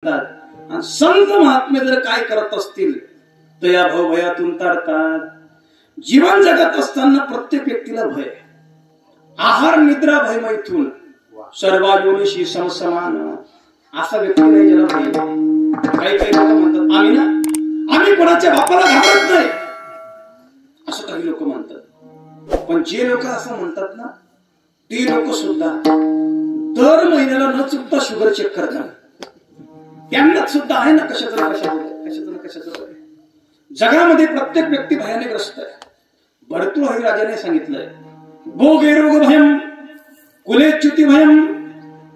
सांगतात आणि संत महात्मे जर काय करत असतील तर या भवभयातून तारतात. जीवन जगत असताना प्रत्येक व्यक्तीला भय, आहार निद्रा भय मैथून सर्वायोनिशी समसमान, असा व्यक्ती नाही ज्याला भय. काही काही लोक म्हणतात आम्ही ना आम्ही कोणाच्या बापाला घाबरत नाही, असं काही लोक म्हणतात. पण जे लोक असं म्हणतात ना ते लोक सुद्धा दर महिन्याला न चुकता शुगर चेक करतात. त्यांना सुद्धा आहे ना कशाचं ना कशाचं. जगामध्ये प्रत्येक व्यक्ती भयाने ग्रस्त आहे. भरतृहरिराजाने सांगितलंय भोगे रोग भयम कुलेच्युती भयम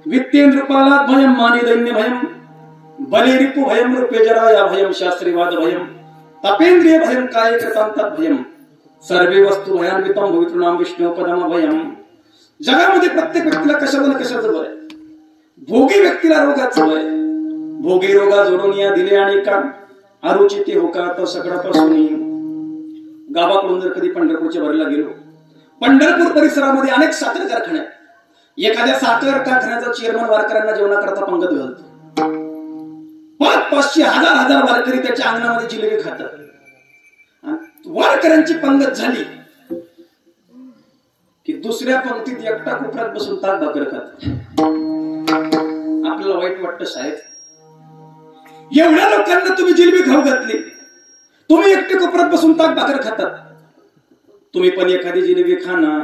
वित्तेंद्रपालात भयम माने दैन्य भयम बले रिपु भयम रूपेजराया भयम शास्त्रीवाद भयम तपेंद्रिय भयम काय कृतांतात भयम सर्वे वस्तू भयान्वितम भवितृणाम विष्णुपदम भयम. जगामध्ये प्रत्येक व्यक्तीला कशाचं भय. भोगी व्यक्तीला रोगाचं भय. भोगी रोगा जोडून या दिले आणि का अरुचिते होका तर सगळ्यापासून. गावाकडून जर कधी पंढरपूरच्या वारीला गेलो, पंढरपूर परिसरामध्ये अनेक साखर कारखाने आहेत. एखाद्या साखर कारखान्याचा चेअरमन वारकऱ्यांना जेवणाकरता पंगत घालतो. 500-500 हजार वारकरी त्याच्या अंगणामध्ये जिलेबी खातात. वारकऱ्यांची पंगत झाली की दुसऱ्या पंक्तीत एकटा कोपऱ्यात बसून ताक भाकर खात. आपल्याला वाईट वाटतं साहेब, एवढ्या लोकांना तुम्ही जिलेबी खाऊ घातली, तुम्ही एकटे कोपऱ्यात बसून ताक भाकर खातात. तुम्ही पण एखादी जिलेबी खा ना.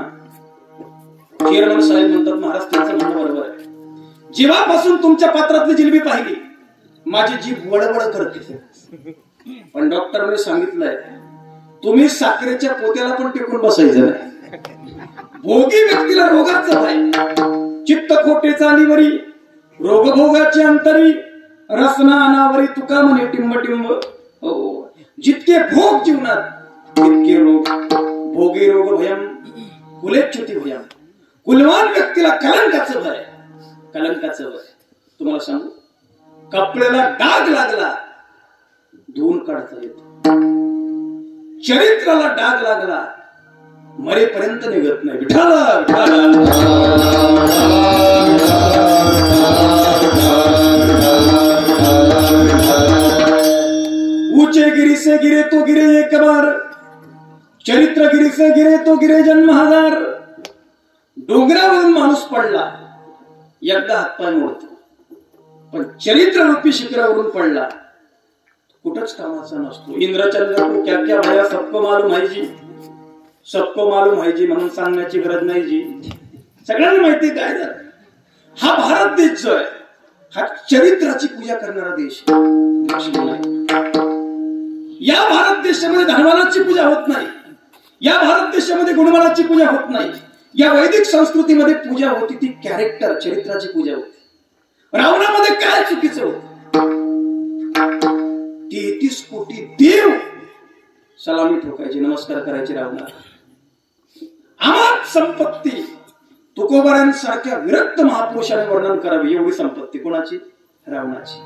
चेअरमन साहेब म्हणतात महाराज तुमचं म्हणणं बरोबर आहे. जेव्हापासून तुमच्या पात्रातली जिलेबी पाहिली माझी जीभ वडवड करते. पण डॉक्टरने सांगितलंय तुम्ही साखरेच्या पोत्याला पण टिकून बसायचं नाही. भोगी व्यक्तीला रोगाचं भय. चित्त खोटे चालीवरी रोगभोगाची अंतरी रसना अनावरी तुका म्हणे टिंब टिंब. जितके भोग जीवनात तितके रोग. भोगी रोग भयम कुलेच्युती भयम. कुलवान व्यक्तीला कलंकाचं भय. तुम्हाला सांगू कपड्याला डाग लागला धुवून काढता येतो. चरित्राला डाग लागला मरेपर्यंत निघत नाही. विठाला ऊंचे गिरी से गिरे तो गिरे एक बार, चरित्र गिरी से गिरे तो गिरे जन्म हजार. डोंगरावरून माणूस पडला एकदा हातपाय मोडतो, पण चरित्र रूपी शिखरावरून पडला कुठंच कामाचा नसतो. इंद्रचंद्र को क्या क्या भया सबको मालूम है जी, सबको मालूम है जी म्हणून सांगण्याची गरज नाही जी. सगळ्यांना माहिती काय झालं. हा भारत देश जो आहे हा चरित्राची पूजा करणारा देश. या भारत देशामध्ये धर्माची पूजा होत नाही. या भारत देशामध्ये गुणवानाची पूजा होत नाही. या वैदिक संस्कृतीमध्ये पूजा होती ती कॅरेक्टर चरित्राची पूजा होती. रावणामध्ये काय चुकीचं होतं. 33 कोटी देव सलामी ठोकायची नमस्कार करायचे रावणाला. अमाप संपत्ती तुकोबारांसारख्या विरक्त महापुरुषाने वर्णन करावे एवढी संपत्ती कोणाची रावणाची.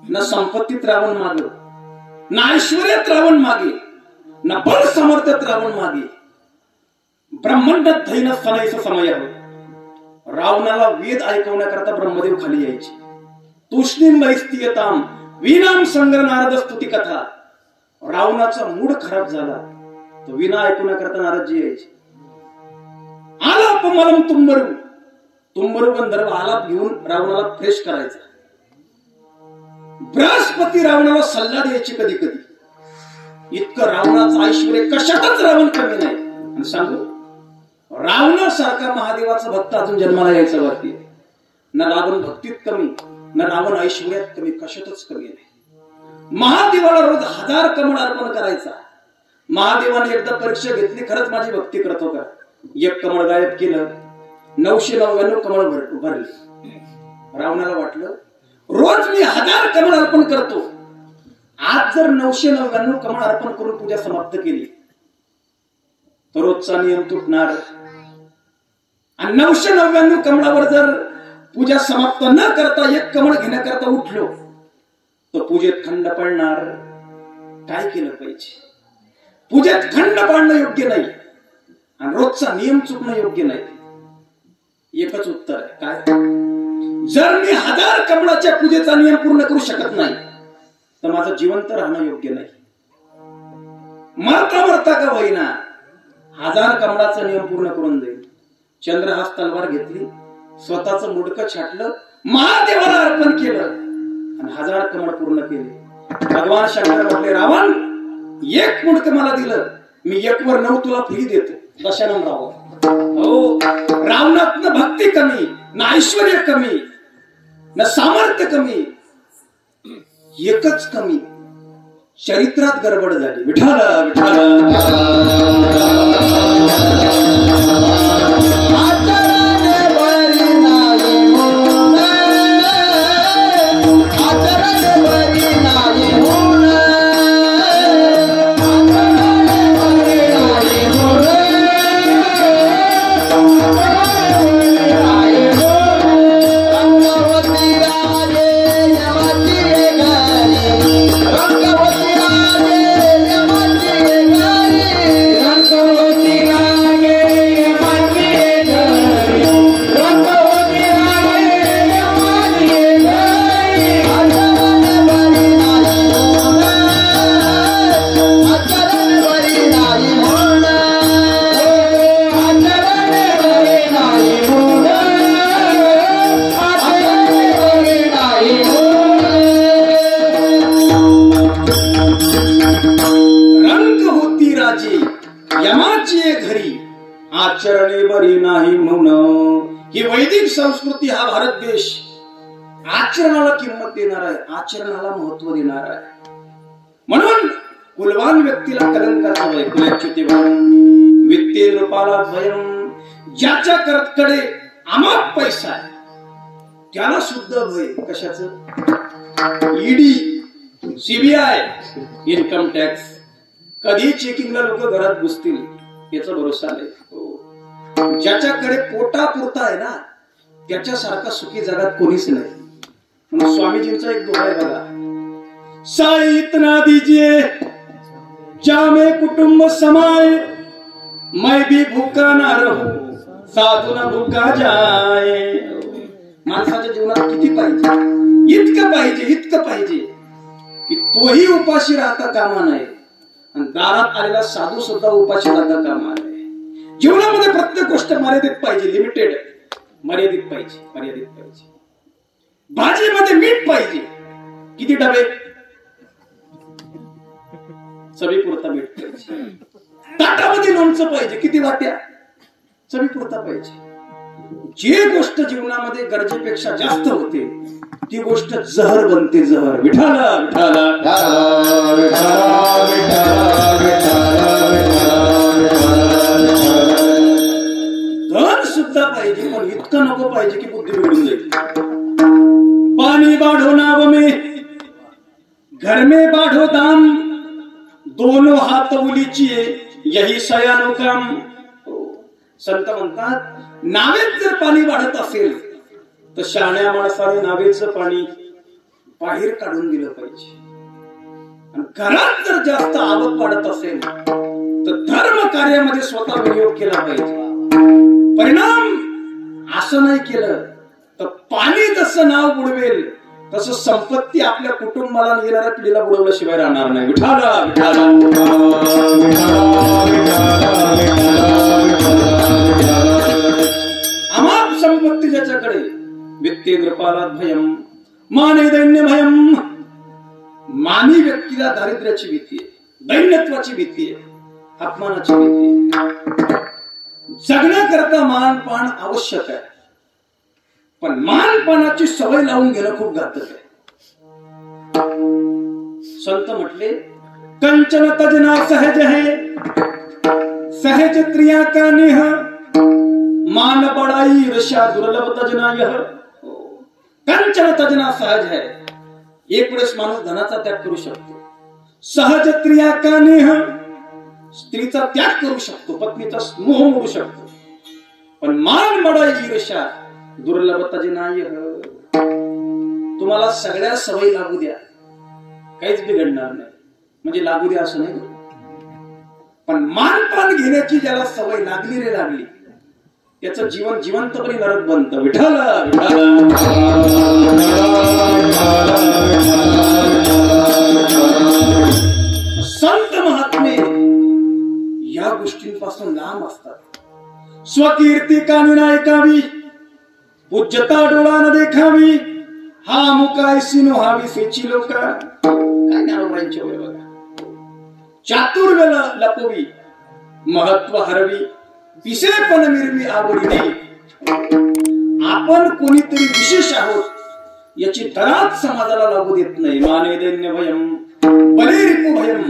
न संपत्तीत रावण मागे, न ऐश्वर्यात रावण मागे, न बळ सामर्थ्यात रावण मागे. ब्रह्मांडात धैन सनैस समय. रावणाला वेद ऐकवण्याकरता ब्रह्मदेव खाली यायचे. तुष्णीम वैस्तीयताम विनाम संग्र नारद स्तुती कथा. रावणाचा मूड खराब झाला तो विना ऐकवण्याकरता नारदजी यायचे. आलाप मलम तुंबरू गंधर्व आलाप घेऊन रावणाला फ्रेश करायचा. बृहस्पती रावणाला सल्ला द्यायची कधी कधी. इतकं रावणाचं ऐश्वर्य कशातच रावण कमी नाही. आणि सांगू रावणासारखा महादेवाचा भक्त अजून जन्माला यायचा वरती. न रावण भक्तीत कमी, न रावण ऐश्वर्यात कमी, कशातच कमी नाही. महादेवाला रोज 1000 कमळ अर्पण करायचा. महादेवाने एकदा परीक्षा घेतली खरंच माझी भक्ती करतो का. 1 कमळ गायब केलं, 999 कमळ भरले. रावणाला वाटलं रोज मी 1000 कमळ अर्पण करतो, आज जर 999 कमळ अर्पण करून पूजा समाप्त केली तर रोजचा नियम तुटणार. आणि 999 कमळावर जर पूजा समाप्त न करता 1 कमळ घेण्याकरता उठलो तर पूजेत खंड पडणार. काय केलं पाहिजे. पूजेत खंड पाडणं योग्य नाही आणि रोजचा नियम चुकणं योग्य नाही. एकच उत्तर आहे काय. जर मी 1000 कमळाच्या पूजेचा नियम पूर्ण करू शकत नाही तर माझं जिवंत राहणं योग्य नाही. मरता मरता का होईना 1000 कमळाचा नियम पूर्ण करून देईल. चंद्रहास तलवार घेतली, स्वतःच मुडकं छाटलं, महादेवाला अर्पण केलं आणि 1000 कमळ पूर्ण केले. भगवान शंकर म्हटले, रावण 1 मुडकं मला दिलं, मी 1 वर 9 तुला फ्री देतो. दशानन रावण. हो, रावणात न भक्ती कमी, न ऐश्वर्य कमी, न सामर्थ्य कमी, एकच कमी, चरित्रात गडबड झाली. विठाला विठाला आचरणे बरी नाही म्हणून. ही वैदिक संस्कृती, हा भारत देश आचरणाला किंमत देणार आहे, आचरणाला महत्व देणार आहे. म्हणून कुलवान व्यक्तीला कलंकाचा भय, कुलच्युती वित्तीय रूपाला भयम. ज्याच्या कडे अमाप पैसा आहे त्याला सुद्धा भय. कशाचं? ED, CBI, income tax. कधी चेकिंगला लोक घरात घुसतील याचा भरोसा नाही. ज्याच्याकडे पोटा पुरता आहे ना त्याच्यासारखा सुखी जगात कोणीच नाही. म्हणून स्वामीजींचा एक दोहा आहे बघा, साई इतना दीजिए जामे कुटुंब समाए, मैं भी भूखा ना रहूं साधू ना भूखा जाए. माणसाच्या जीवनात किती पाहिजे? इतकं पाहिजे, इतकं पाहिजे की तोही उपाशी राहता कामा नये आणि दारात आलेला साधू सुद्धा उपाशी राहता कामा नये. जीवनामध्ये प्रत्येक गोष्ट मर्यादित पाहिजे, लिमिटेड, मर्यादित पाहिजे, मर्यादित पाहिजे. भाजीमध्ये मीठ पाहिजे, किती डबे? चवीपुरता मीठ पाहिजे. ताटामध्ये लोणचं पाहिजे, किती वाट्या? चवीपुरता पाहिजे. जे गोष्ट जीवनामध्ये गरजेपेक्षा जास्त होते ती गोष्ट जहर बनते, जहर. विठाला विठाला धन सुद्धा पाहिजे, पण इतकं नको पाहिजे की बुद्धी बिघडून जाईल. पाणी बाढ़ो नाव में, घर में बाढ़ो दाम, दोनों हाथ उलीचिए यही सयानो काम. संत म्हणतात नावेत जर पाणी वाढत असेल तर शहाण्या माणसाने नावेचं पाणी बाहेर काढून दिलं पाहिजे. आणि घरात जर जास्त आवक वाढत असेल तर धर्म कार्यामध्ये स्वतः विनियोग केला पाहिजे. परिणाम असं नाही केलं तर पाणी जसं नाव बुडवेल तसं संपत्ती आपल्या कुटुंबाला येणाऱ्या पिढीला बुडवल्याशिवाय राहणार नाही. विठाला विठाला अमाप संपत्ती ज्याच्याकडे, वित्ते कृपाला भयम, माने दैन्य भयम. मानी व्यक्तीला दारिद्र्याची भीती आहे, दैन्यत्वाची भीती आहे, अपमानाची भीती आहे. जगण्याकरता मानपान आवश्यक आहे, पण मानपानाची सवय लावून घेणं खूप घातक आहे. संत म्हटले कंचन तजना सहज है, सहज त्रिया का नेह, मान बड़ाई ईर्ष्या दुर्लभ तजना यह. कंचन तजना सहज है, एक वेळेस माणूस धनाचा त्याग करू शकतो. सहज त्रिया का नेह, स्त्रीचा त्याग करू शकतो, पत्नीचा मोह मोडू शकतो. पण मान बड़ाई ईर्ष्या दुर्लभ तजना यह. तुम्हाला सगळ्या सवयी लागू द्या, काहीच बिघडणार नाही. म्हणजे लागू द्या असं नाही, पण मानपान घेण्याची ज्याला सवय लागली रे लागली त्याचं जीवन जिवंतपणे नरक बनतं. विठ्ठल संत महात्मे या गोष्टींपासून लांब असतात. स्वकीर्ती कानी ऐकावी, पूज्यता डोळा न देखावी, हा मुकायसी नोहावी सेची लोक. काय ज्ञानोबाईंच्या वेळ बघा. चातुर्वेल लपवी, महत्व हरवी, विषयपण मिरवी आवडीने. आपण कोणीतरी विशेष आहोत याची दरात समाजाला लागू देत नाही. माने दैन्य भयम बले रिपू भयम,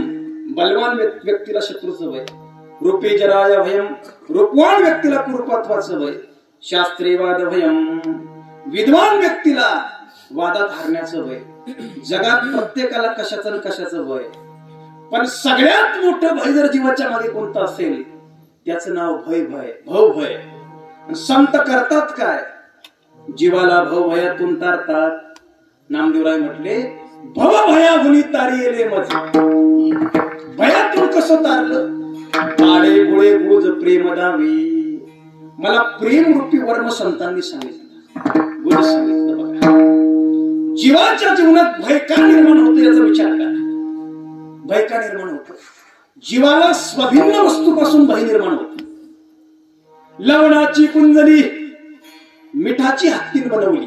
बलवान व्यक्तीला शत्रूचं भय. रूपे जराय भयम, रूपवान व्यक्तीला कुरूपत्वाचं भय. शास्त्रीवाद भयम, विद्वान व्यक्तीला वादात हारण्याचं भय. जगात प्रत्येकाला कशाचं कशाचं भय, पण सगळ्यात मोठं भय जर जीवाच्या मागे कोणतं असेल त्याचं नाव भय. भय भव भय. संत करतात काय? जीवाला भव भयातून तारतात. नामदेवराय म्हटले भव भयाहुनी तारियेले मज. भयातून कसं तारलं? आडे गोळे गुज प्रेम दावी. मला प्रेम रूपी वर्म संतांनी सांगितलं, गुज सांगितलं. बघा, जीवाच्या जीवनात भय का निर्माण होतं याचा विचार करा. भय का निर्माण होतं? जीवाला स्वभिन्न वस्तूपासून भय निर्माण होतो. लवणाची कुंजली मिठाची हत्तीन बनवली.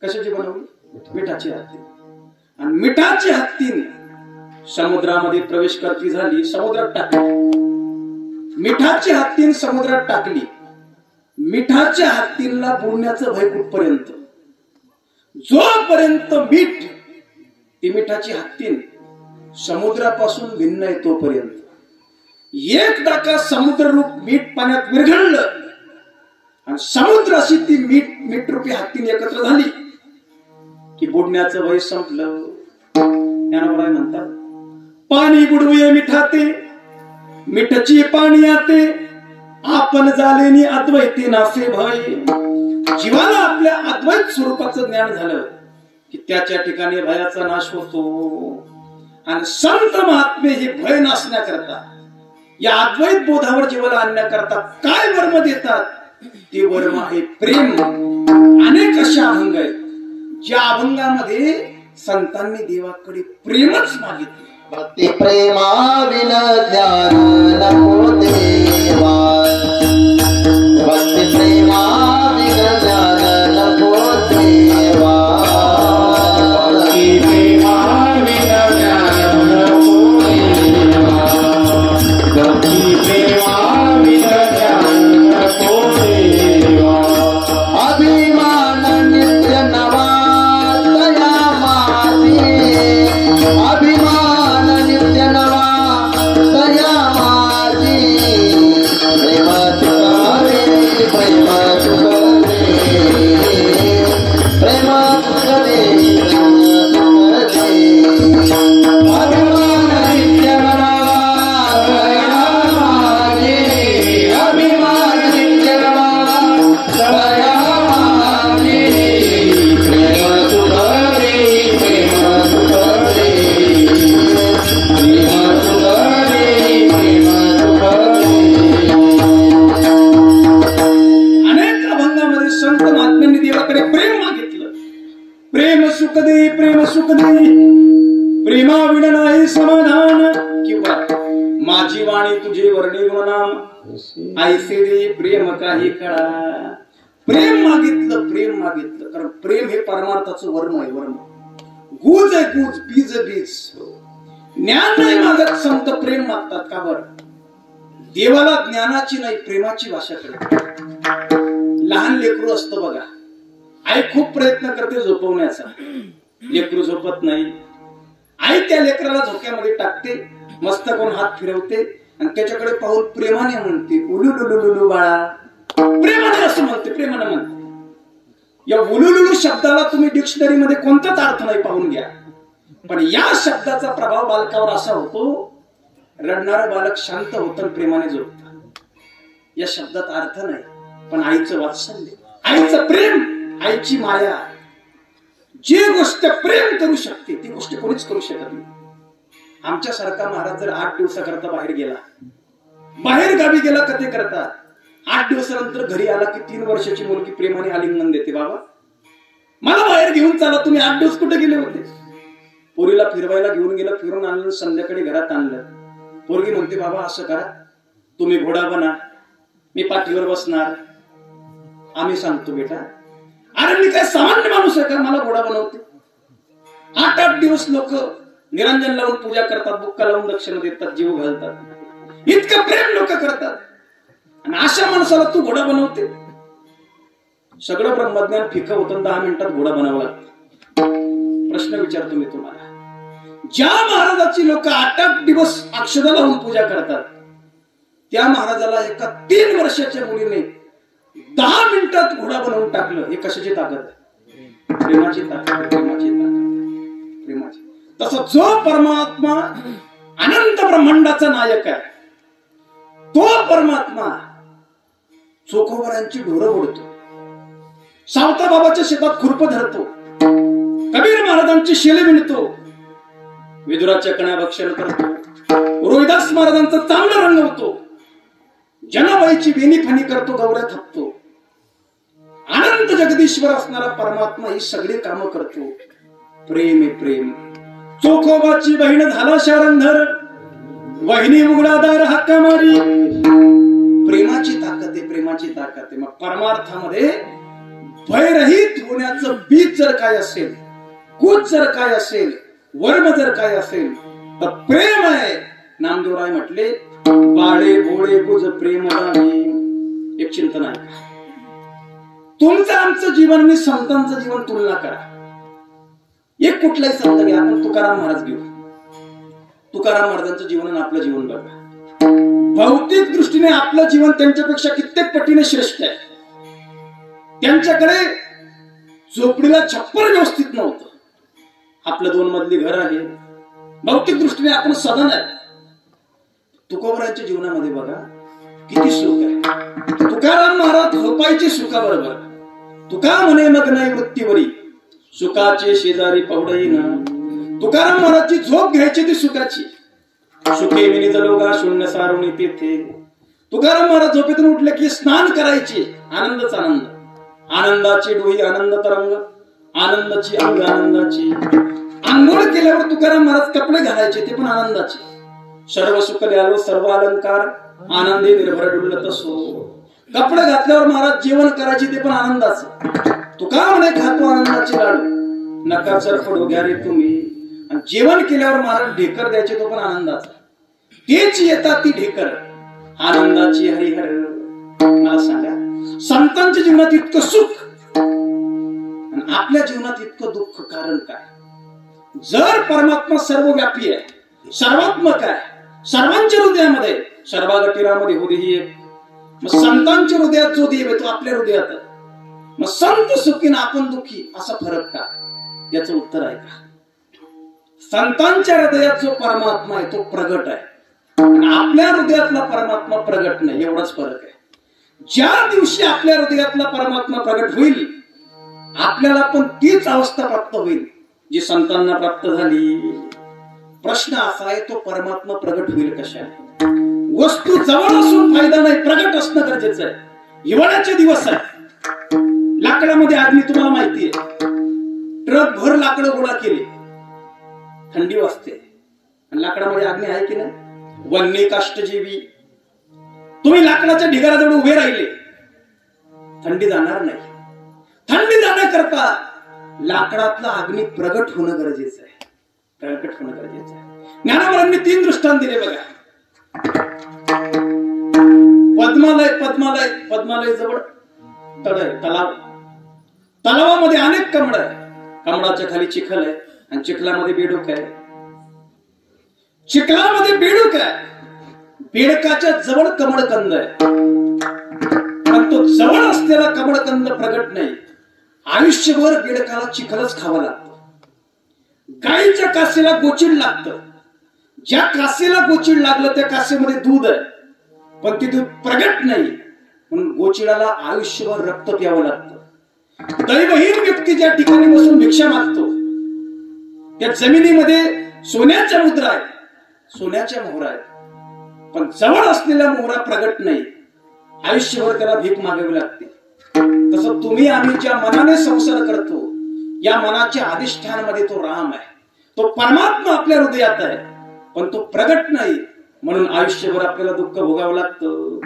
कशाची बनवली? मिठाची हत्तीन. आणि मिठाची हत्तीन समुद्रामध्ये प्रवेश करती झाली, समुद्रात टाकली. मिठाची हत्तीन समुद्रात टाकली. मिठाच्या हत्तीला बुडण्याचं भय कुठपर्यंत? जोपर्यंत मीठ, ती मिठाची हत्तीन समुद्रापासून भिन्न आहे तोपर्यंत. एकदा का समुद्र रूप मीठ पाण्यात विरघळलं आणि समुद्राशी ती मीठ रूपी हत्तीन एकत्र झाली की बुडण्याचं वय संपलं. ज्ञानोबा म्हणतात पाणी बुडवूये मिठाते, मिठची पाणी आते, आपण झालेनी अद्वैती नासे भय. जीवाला आपल्या अद्वैत स्वरूपाचं ज्ञान झालं की त्याच्या ठिकाणी भयाचा नाश होतो. आणि संत महात्मे हे भय नाशण्याकरता, या अद्वैत बोधावर जीवाला आणण्याकरता काय वर्म देतात? ते वर्म आहे प्रेम. अनेक अशा अभंग आहेत ज्या अभंगामध्ये संतांनी देवाकडे प्रेमच मागितले. भक्ती प्रेमाविन ज्ञान नको देवा, भक्ती प्रेमाविन ज्ञान नको देवा, भक्ती प्रेमाविन ज्ञान नको देवा, भक्ती प्रेमाविन ज्ञान नको देवा. अभिमान नित्य नवा तया माती, अभिमान नित्य नवा तया माती. प्रेम तुकारे, प्रेम तुकारे, प्रेम तुकारे, अभिमान नित्य नवा तया माती, अभिमान नित्य नवा तया माती. प्रेम तुकारे, प्रेम तुकारे, प्रेम तुकारे, प्रेम तुकारे. अनेक अभंगामध्ये संत महात्म्यांनी देवाकडे प्रेम मागितलं. प्रेम सुख दे, प्रेम सुख दे, प्रेमाविना नाही समाधान. किंवा माझी वाणी तुझे वर्णे गुणनाम, ऐसे दे प्रेम काही कळा. प्रेम मागितलं, प्रेम मागितलं. कारण प्रेम हे परमार्थाचं वर्म आहे. वर्म गुज आहे, गुज, बीज बीज. ज्ञान नाही मागत संत, प्रेम मागतात. का बरं? देवाला ज्ञानाची नाही प्रेमाची भाषा करतात. लहान लेकरू असतं बघा, आई खूप प्रयत्न करते झोपवण्याचा, लेकरू झोपत नाही. आई त्या लेकराला झोक्यामध्ये टाकते, मस्त करून हात फिरवते आणि त्याच्याकडे पाहून प्रेमाने म्हणते उलुलुलुलु बाळा. प्रेमाने असं म्हणते, प्रेमाने म्हणते. या उलुलुलु शब्दाला तुम्ही डिक्शनरी मध्ये कोणताच अर्थ नाही पाहून घ्या, पण या शब्दाचा प्रभाव बालकावर असा होतो, रडणारं बालक शांत होतं, प्रेमाने झोपतं. या शब्दात अर्थ नाही, पण आईचं वात्सल्य, आईचं प्रेम, आईची माया. जी गोष्ट प्रेम करू शकते ती गोष्ट कोणीच करू शकत नाही. आमच्यासारखा महाराज जर 8 दिवसाकरता बाहेर गेला, बाहेर गावी गेला कथे करता, 8 दिवसानंतर घरी आला की 3 वर्षाची मुलगी प्रेमाने आलिंगन देते, बाबा मला बाहेर घेऊन चला, तुम्ही 8 दिवस कुठे गेले होते? पोरीला फिरवायला घेऊन गेलं, फिरून आणलं, संध्याकाळी घरात आणलं. पोरगी म्हणते, बाबा असं करा, तुम्ही घोडा बना, मी पाठीवर बसणार. आम्ही सांगतो, बेटा अरे मी काय सामान्य माणूस आहे का, मला घोडा बनवते? 8 दिवस लोक निरंजन लावून पूजा करतात, बुक्का लावून दक्षिणा देतात, जीव घालतात, इतकं प्रेम लोक करतात, आणि अशा माणसाला तू घोडा बनवते? सगळं ब्रह्मज्ञान फिकं होतं, 10 मिनिटात घोडा बनावं लागतं. प्रश्न विचारतो मी तुम्हाला, ज्या महाराजाची लोक 8 दिवस अक्षदा लावून पूजा करतात, त्या महाराजाला एका 3 वर्षाच्या मुलीने 10 मिनिटात घोडा बनवून टाकलं. हे कशाची ताकद आहे? प्रेमाची ताकद, प्रेमाची ताकद, प्रेमाची. तसा जो परमात्मा अनंत ब्रह्मांडाचा नायक आहे, तो परमात्मा चोखोबरांची ढोरं ओढतो, सावता बाबाच्या शेतात खुरप धरतो, कबीर महाराजांची शेले विणतो, विदुराच्या कण्या भक्षण करतो, रोहिदास महाराजांचा चांगला रंगवतो, जनाबाईची बेनी फणी करतो, गौऱ्या थपतो. अनंत जगदीश्वर असणारा परमात्मा ही सगळी कामं करतो. प्रेम आहे प्रेम. चोखोबाची बहीण झाला शारंधर, वहिनी उघडादार हक्का मारी. प्रेमाची ताकद आहे, प्रेमाची ताकद आहे. मग परमार्थामध्ये भयरहित होण्याचं बीज जर काय असेल, कूच जर काय असेल, वर्म जर काय असेल, तर प्रेम आहे. नामदेवराय म्हटले, बाळे भोळे गुज प्रेम राणी. एक चिंतन आहे, तुमचं आमचं जीवन आणि संतांचं जीवन तुलना करा. एक कुठलाही संत घ्या, आपण तुकाराम महाराज घेऊ. तुकाराम महाराजांचं जीवन आणि आपलं जीवन बघा. भौतिक दृष्टीने आपलं जीवन त्यांच्यापेक्षा कित्येक पटीने श्रेष्ठ आहे. त्यांच्याकडे झोपडीला छप्पर व्यवस्थित नव्हतं, आपलं 2 मजली घर आहे. भौतिक दृष्टीने आपण सदन आहे. तुकोबरांच्या जीवनामध्ये बघा किती सुख आहे. तुकाराम महाराज झोपायचे सुखाबरोबर. तुका म्हणे मग नाही वृत्तीवरी, सुखाचे शेजारी पवडईना. तुकाराम महाराजची झोप घ्यायची ती सुखाची. सुखे विनी जलोगा शून्य सारुणी तेथे. तुकाराम महाराज झोपेतून उठले की स्नान करायचे, आनंदच आनंद. आनंदाची डोही आनंद तरंग, आनंदाची अंग आनंदाची. आंघोळ केल्यावर तुकाराम महाराज कपडे घालायचे, ते पण आनंदाचे. सर्व सुख द्यालो सर्व अलंकार, आनंदी निर्भर डुलत असो. कपडे घातल्यावर महाराज जेवण करायचे, ते पण आनंदाचं. तुका म्हणे खातो आनंदाचे लाडू, नका चरफ डोग्या रे तुम्ही. आणि जेवण केल्यावर महाराज ढेकर द्यायचे, तो पण आनंदाचा. तेच येतात ती ढेकर आनंदाची हरिहर. मला सांगा, संतांच्या जीवनात इतकं सुख आणि आपल्या जीवनात इतकं दुःख कारण काय? जर परमात्मा सर्वव्यापी आहे, सर्वात्मक आहे, सर्वांच्या हृदयामध्ये, सर्वागटीरामध्ये होते ही एक. मग संतांच्या हृदयात जो देव आहे तो आपल्या हृदयात आहे. मग संत सुखी ना आपण दुःखी, असा फरक का? याचं उत्तर आहे का? संतांच्या हृदयात जो परमात्मा आहे तो प्रगट आहे आणि आपल्या हृदयातला परमात्मा प्रगट नाही, एवढाच फरक आहे. ज्या दिवशी आपल्या हृदयातला परमात्मा प्रगट होईल, आपल्याला पण तीच अवस्था प्राप्त होईल जी संतांना प्राप्त झाली. प्रश्न असा आहे, तो परमात्मा प्रगट होईल कशाने? वस्तू जवळ असून फायदा नाही, प्रगट असणं गरजेचं आहे. हिवाळ्याचे दिवस आहे, लाकडामध्ये अग्नी तुम्हाला माहिती आहे. ट्रक भर लाकडं गोळा केली, थंडी वाजते आणि लाकडामध्ये अग्नी आहे की नाही? वन्य काष्टजीवी, तुम्ही लाकडाच्या ढिगाऱ्याजवळ उभे राहिले, थंडी जाणार नाही. थंडी जाण्याकरता लाकडातला अग्नी प्रगट होणं गरजेचं आहे, प्रगट होणं गरजेचं आहे. ज्ञानावरांनी 3 दृष्टांत दिले बघा. पद्मालय, पद्मालय, पद्मालय जवळ तळ आहे, तलाव. तलावामध्ये अनेक कमळ आहे, कमळाच्या खाली चिखल आहे आणि चिखलामध्ये बेडूक आहे. चिखलामध्ये बेडूक आहे, बेडकाच्या जवळ कमळकंद आहे. पण तो जवळ असलेला कमळकंद प्रगट नाही. आयुष्यभर बेडकाला चिखलच खावं लागतं. गाईच्या कासेला गोचिड लागतं. ज्या कासेला गोचिड लागलं त्या कासेमध्ये दूध आहे, पण ते दूध प्रगट नाही, म्हणून गोचिडाला आयुष्यभर रक्त प्यावं लागतं. दैवहीन व्यक्ती ज्या ठिकाणी बसून भिक्षा मागतो, त्या जमिनीमध्ये सोन्याच्या मुद्रा आहेत, सोन्याच्या मोहरा आहेत, पण जवळ असलेला मोहरा प्रगट नाही. आयुष्यभर त्याला भीक मागावी लागते. तसं तुम्ही आम्ही ज्या मनाने संसार करतो या मनाच्या अधिष्ठानामध्ये तो राम आहे, तो परमात्मा आपल्या हृदयात आहे, पण तो प्रगट नाही म्हणून आयुष्यभर आपल्याला दुःख भोगावं लागतं.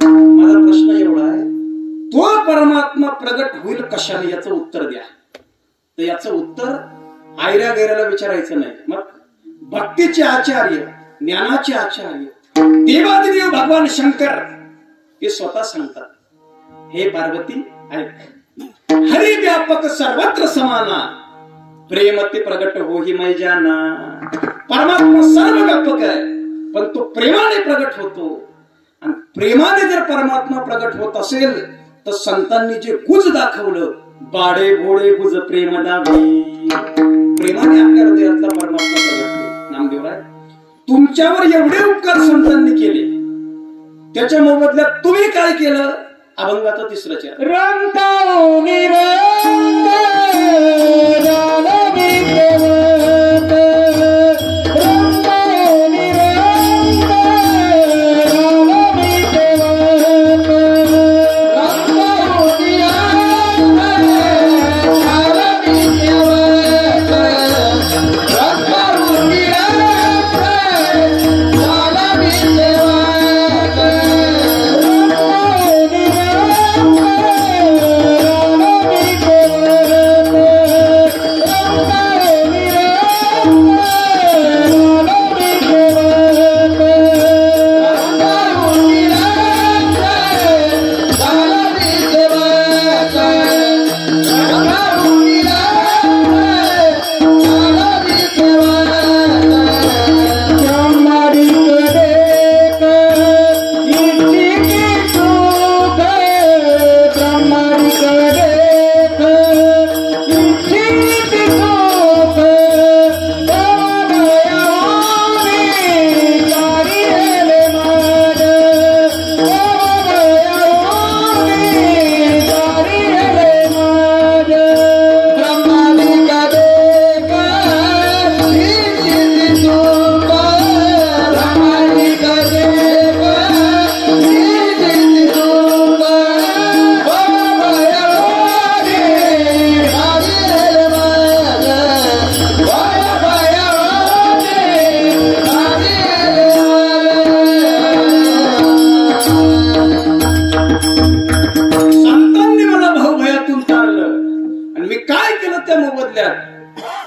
माझा प्रश्न एवढा आहे, तो परमात्मा प्रगट होईल कशाने याचं उत्तर द्या. तर याचं उत्तर आयऱ्या गैराला विचारायचं नाही. मग भक्तीचे आचार्य, ज्ञानाचे आचार्य, देवादिदेव भगवान शंकर हे स्वतः सांगतात, हे पार्वती ऐक, हरि व्यापक सर्वत्र समाना, प्रेम ते प्रगट हो ही मै जाना. परमात्मा सर्व व्यापक आहे, पण तो प्रेमाने प्रगट होतो. आणि प्रेमाने जर परमात्मा प्रगट होत असेल तर संतांनी जे गुज दाखवलं, बाडे भोळे गुज प्रेम दावी, प्रेमाने आपल्या हृदयातला परमात्मा प्रगट. नामदेवराय, तुमच्यावर एवढे उपकार संतांनी केले, त्याच्या मोबदल्यात तुम्ही काय केलं? अभंगाचा तिसरा चरण. रंकाऊ निरंक जाणवी देवत, रंकाऊ निरंक जाणवी देवत, रंकाऊ निरंक जाणवी देवत, रंकाऊ निरंक जाणवी देवत.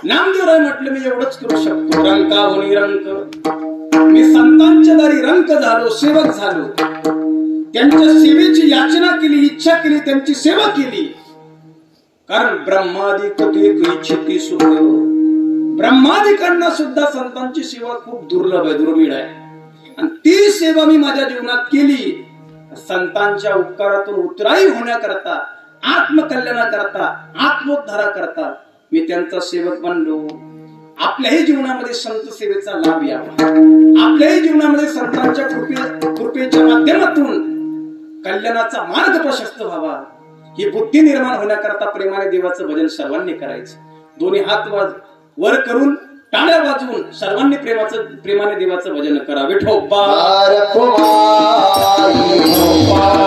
नामदेवराय म्हटलं, मी एवढंच करू शकतो. रंकावणी रंक, मी संतांच्या दारी रंक झालो, सेवक झालो, त्यांच्या सेवेची याचना केली, इच्छा केली, त्यांची सेवा केली. कारण ब्रह्मादिक इच्छिती सुख, ब्रह्मादिकांना सुद्धा संतांची सेवा खूप दुर्लभ आहे, दुर्मिळ आहे. आणि ती सेवा मी माझ्या जीवनात केली. संतांच्या उपकारातून उतराई होण्याकरता, आत्मकल्याणाकरता, आत्मोद्धारा करता मी त्यांचा सेवक बनलो. आपल्याही जीवनामध्ये संत सेवेचा लाभ यावा, आपल्याही जीवनामध्ये संतांच्या कृपेच्या माध्यमातून कल्याणाचा मार्ग प्रशस्त व्हावा, ही बुद्धी निर्माण होण्याकरता प्रेमाने देवाचं भजन सर्वांनी करायचं. दोन्ही हात वर करून, टाळ्या वाजवून सर्वांनी प्रेमाने देवाचं भजन करा. विठोबा Bye.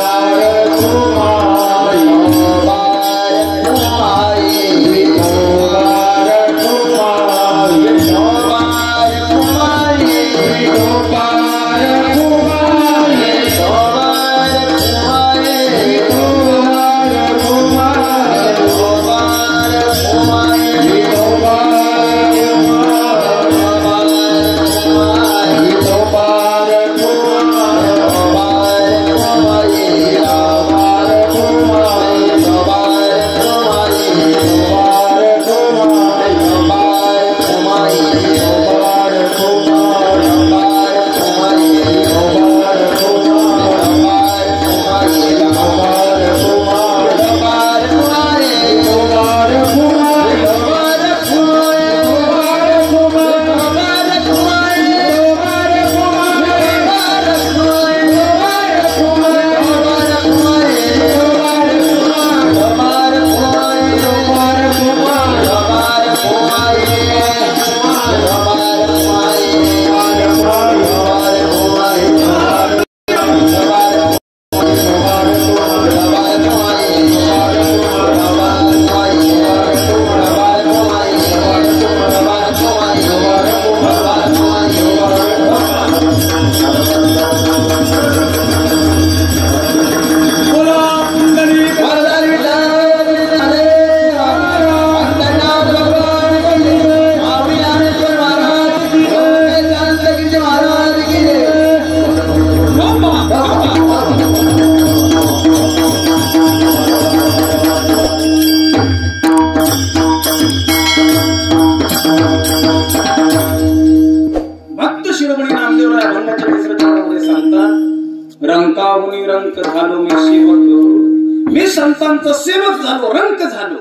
शिरोमणी नामदेवराय अभंगाच्या तिसऱ्या चरणामध्ये सांगतात, रंकाहुनी रंक झालो मी सेवक, मी संतांचा सेवक झालो, रंक झालो,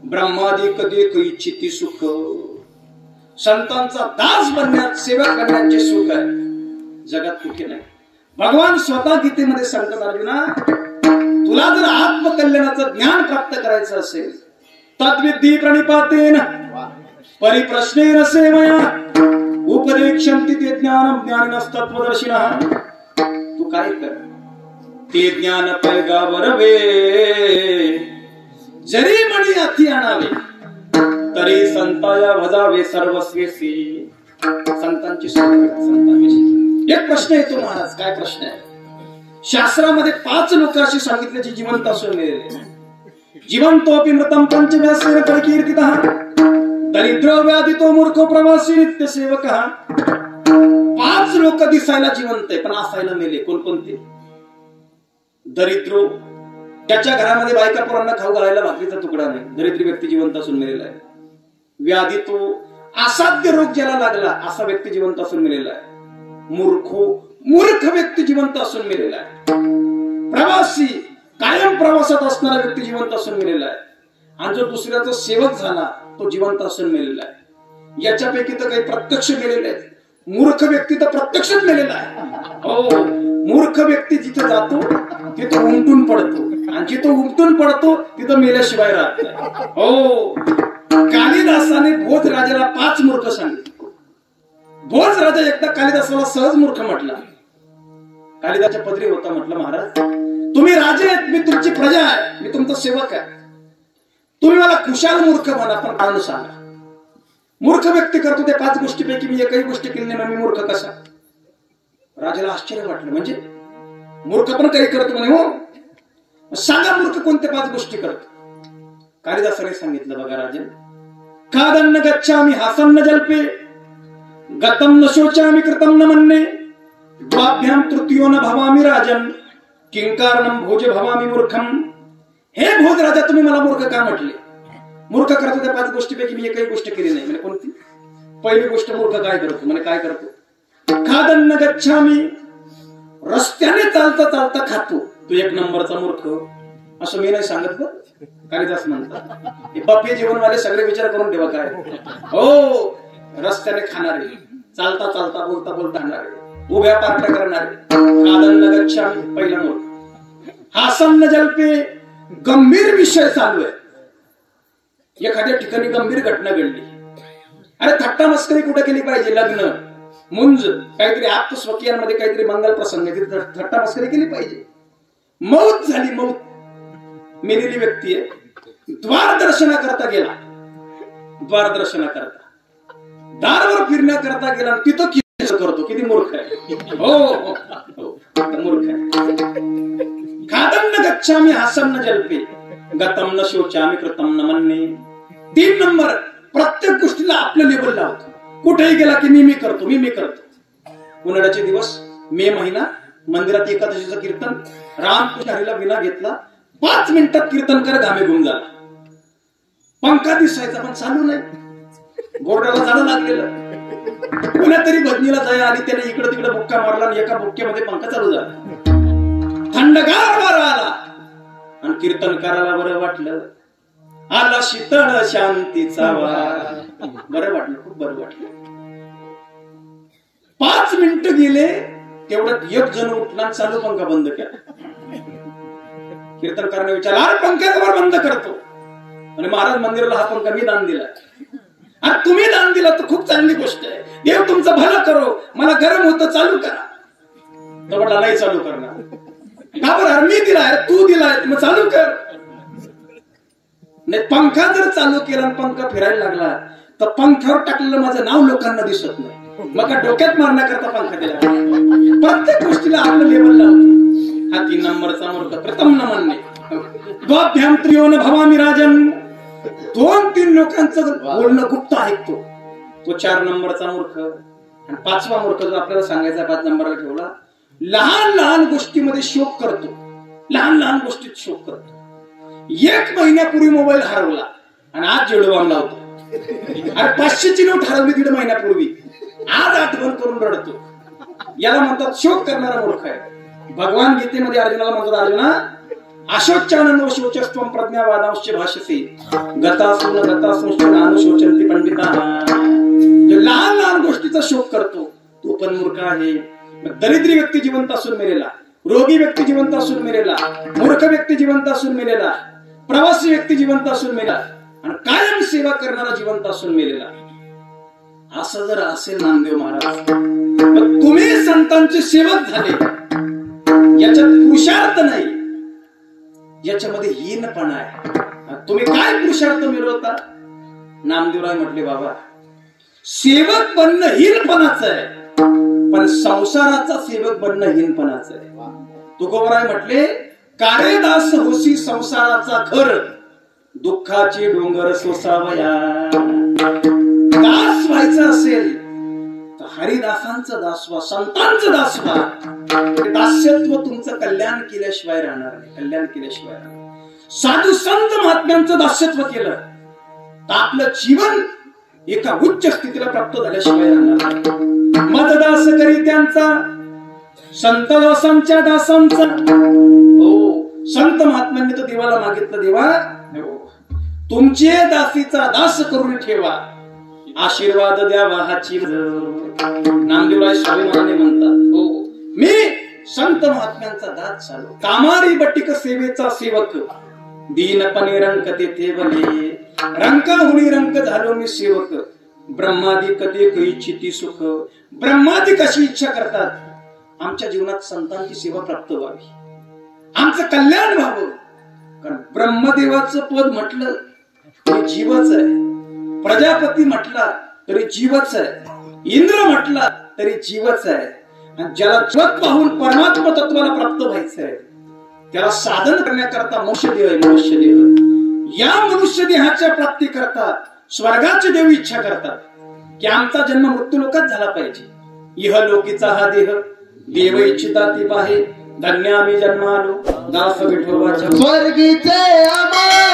ब्रह्मादिक देख इच्छिती सुख. संतांचा दास बनण्यात, सेवक बनण्याचे सुख आहे जगात कुठे नाही. भगवान स्वतः गीतेमध्ये सांगतात, अर्जुना तुला जर आत्मकल्याणाचं ज्ञान प्राप्त करायचं असेल, तद्विद्धी प्रणिपातेन परिप्रश्नेन सेवया उपदेक्षन्ति ते ज्ञानम ज्ञानिनस्तत्वदर्शिनः. तू काय कर, ते ज्ञान पैगावर वे, जरी मणी अति आणावे तरी संताया भजावे सर्वस्वेसी. संतांची संतांची. एक प्रश्न येतो महाराज, काय प्रश्न आहे? शास्त्रामध्ये 5 लोक अशी सांगितले जे जिवंत असून मेलेले. जिवंतोपि मृतं पंचव्यासेन परिकीर्तितः, दरिद्रो व्याधितो मूर्खो प्रवासी नित्य सेवकः. 5 लोक दिसायला जिवंत आहे पण असायला मेले. कोणकोणते? दरिद्रो, त्याच्या घरामध्ये बायका पोरांना खाऊ घालायला भाकरीचा तुकडा नाही, दरिद्री व्यक्ती जिवंत असून मेलेला आहे. व्याधितो, असाध्य रोग ज्याला लागला असा व्यक्ती जिवंत असून मेलेला आहे. मूर्खो, मूर्ख व्यक्ती जिवंत असून मेलेला आहे. प्रवासी, कायम प्रवासात असणारा व्यक्ती जिवंत असून मेलेला आहे. आणि जो दुसऱ्याचा सेवक झाला तो जिवंत असून मेलेला आहे. याच्यापैकी तर काही प्रत्यक्ष मेलेले आहेत. मूर्ख व्यक्ती तर प्रत्यक्षच मेलेला आहे. हो, मूर्ख व्यक्ती जिथे जातो तिथं उमटून पडतो, आणि जिथं उमटून पडतो तिथं मेल्याशिवाय राहत नाही. हो, कालिदासाने भोज राजाला 5 मूर्ख सांगितले. भोज राजा एकदा कालिदासाला सहज मूर्ख म्हटला. कालिदासच्या पदरी होता, म्हटलं महाराज तुम्ही राजे आहेत, मी तुमची प्रजा आहे, मी तुमचा सेवक आहे, तुम्ही मला कुशाल मूर्ख म्हणा पण कारण सांगा. मूर्ख व्यक्ती करतो त्या 5 गोष्टीपैकी मी एकही गोष्ट केली नाही, मी मूर्ख कसा? राजाला आश्चर्य वाटलं, म्हणजे मूर्ख पण काही करतो म्हणे. हो, सांगा मूर्ख कोणत्या 5 गोष्टी करतो? कालिदासाने सांगितलं, बघा राजन, खादन्न गच्छामि हासन्न जल्पे, गतम न शोचामि कृतम न मन्ये, द्वाभ्याम तृतीयो न भवामि राजन, किंकारणम भोज भवामि मूर्खम. हे भोज राजा, तुम्ही मला मूर्ख का म्हटले? मूर्ख करतो त्या 5 गोष्टीपैकी मी एकही गोष्ट केली नाही. म्हणजे कोणती? पहिली गोष्ट, मूर्ख काय करतो? म्हणजे काय करतो? खादन्न गच्छामि, रस्त्याने चालता चालता खातो. तू 1 नंबरचा मूर्ख. असं मी नाही सांगत बघ, कालिदास म्हणतात. हे बफे जेवणवाले सगळे विचार करून ठेवा काय. हो, रस्त्याने खाणारे, चालता चालता, बोलता बोलता खाणारे, उभ्या पार्ट्या करणारे. खादन्न गच्छामि पहिला मूर्ख. हासन्न जल्पे, गंभीर विषय चालू आहे, एखाद्या ठिकाणी गंभीर घटना घडली, अरे थट्टा मस्करी कुठे केली पाहिजे? लग्न, मुंज, काहीतरी आप्त स्वकीयांमध्ये काहीतरी मंगल प्रसंग, थट्टा मस्करी केली पाहिजे. मौत झाली, मौत, मेलेली व्यक्ती आहे. द्वार दर्शना करता गेला, द्वार दर्शना करता दारवर फिरण्याकरता गेला, तिथं किती करतो? किती मूर्ख आहे. हो, मूर्ख आहे. खादन्न गच्छामि हासन्न जल्पे, गतम न शोचामि कृतम न मन्ये. 3 नंबर, प्रत्येक गोष्टीला आपलं लेबल लावतो. कुठेही गेला की मी करतो, मी करतो. उन्हाळ्याचे दिवस, मे महिना, मंदिरात एकादशीचं कीर्तन, रामकृष्ण हरीला विना घेतला, 5 मिनिटात कीर्तनकर घामे घुम झाला. पंखा दिसायचा पण चालू नाही, बोर्डाला झाडं लागलेलं. कोणातरी भजनीला जाय आली, त्याने इकडे तिकडे बुक्का मारला आणि एका बुक्क्यामध्ये पंखा चालू झाला. थंडगार वारा आला आणि कीर्तनकाराला बरं वाटलं. आला शीतळ शांतीचा वारा, बरं वाटलं, खूप बरं वाटलं. 5 मिनिटं गेले, तेवढ्यात एक जण उठला, चालू पंखा बंद केला. कीर्तनकाराने विचारलं, अरे पंखा कवर बंद करतो? आणि महाराज मंदिराला हा पंखा मी दान दिला. अरे तुम्ही दान दिला तर खूप चांगली गोष्ट आहे, देव तुमचं भलं करो, मला गरम होतं, चालू करा. तर म्हटला नाही चालू करणार. का बरं? मी दिलाय, तू दिलाय, मग चालू कर. नाही, पंखा जर चालू केला आणि पंखा फिरायला लागला तर पंख्यावर टाकलेलं माझं नाव लोकांना दिसत नाही, मग डोक्यात मारण्याकरता पंखा दिला. प्रत्येक गोष्टीला आपलं लेवल लावतो. हा 3 नंबरचा मूर्ख. प्रथम न मन्ये, द्वाभ्याम त्रियो न भवामि राजन. 2-3 लोकांचं बोलणं गुप्त ऐकतो, तो 4 नंबरचा मूर्ख. आणि 5वा मूर्ख जो आपल्याला सांगायचा 5 नंबरला ठेवला, लहान लहान गोष्टीमध्ये शोक करतो, लहान लहान गोष्टीत शोक करतो. 1 महिन्यापूर्वी मोबाईल हरवला आणि आज जेवढं लावतो. अरे 500ची नोट हरवली 1.5 महिन्यापूर्वी, आज आठवण करून रडतो. याला म्हणतात शोक करणारा मूर्ख आहे. भगवान गीतेमध्ये अर्जुनाला म्हणतात, अर्जुना अशोचानंदो शोचस्त्वं प्रज्ञावादांश्च भाषसे गतासून नानुशोचन्ति पंडिताः. जो लहान लहान गोष्टीचा शोक करतो तो पण मूर्ख आहे. दरिद्री व्यक्ती जिवंत असून मेलेला, रोगी व्यक्ती जिवंत असून मेलेला, मूर्ख व्यक्ती जिवंत असून मेलेला, प्रवासी व्यक्ती जिवंत असून मेला आणि कायम सेवा करणारा जिवंत असून मेलेला. असं जर असेल नामदेव महाराज, मग तुम्ही संतांचे सेवक झाले, याच्यात पुरुषार्थ नाही, याच्यामध्ये हीनपणा आहे. तुम्ही काय पुरुषार्थ मिळवता? नामदेवराय म्हटले, बाबा सेवक बनणं हीनपणाचं आहे, पण संसाराचा सेवक बनणं हीनपणाचं आहे. तुकोबराय म्हटले, कार्यदास होसी संसाराचा घर, दुःखाचे डोंगर सोसावया. दास व्हायचं असेल तर हरिदासांचं दास व्हा, संतांचं दास व्हा. दास्यत्व तुमचं कल्याण केल्याशिवाय राहणार नाही, कल्याण केल्याशिवाय राहणार. साधू संत महात्म्यांचं दास्यत्व केलं तर आपलं जीवन एका उच्च स्थितीला प्राप्त झाल्याशिवाय राहणार नाही. मतदास करी त्यांचा संत दासांच्या दासांचा. हो, संत महात्म्यांनी तर देवाला मागितलं, देवा तुमचे दासीचा दास करून ठेवा, आशीर्वाद द्यावा हाची. नामदेवराय स्वाभिमानाने म्हणतात, हो मी संत महात्म्यांचा दास झालो, कामारी बट्टिक सेवेचा सेवक, दीनपणे रंक तेथे बले, रंकाहुनी रंक झालो मी सेवक, ब्रह्मादी कधी इच्छिती सुख. ब्रह्मादी कशी इच्छा करतात? आमच्या जीवनात संतांची सेवा प्राप्त व्हावी, आमचं कल्याण व्हावं. कारण ब्रह्मदेवाचं पद म्हटलं तरी जीवच आहे, प्रजापती म्हटला तरी जीवच आहे, इंद्र म्हटला तरी जीवच आहे. आणि ज्याला जगत पाहून परमात्मा तत्वाला प्राप्त व्हायचं आहे त्याला साधन करण्याकरता मनुष्यदेह आहे. मनुष्यदेह, या मनुष्य देहाच्या प्राप्ती करता स्वर्गाचे देव इच्छा करतात की आमचा जन्म मृत्यू लोकात झाला पाहिजे. इह लोकीचा हा देह देव इच्छिता ती पाहे, धन्य आम्ही जन्मालो दास विठोबाच्या स्वर्गीचे आम्हा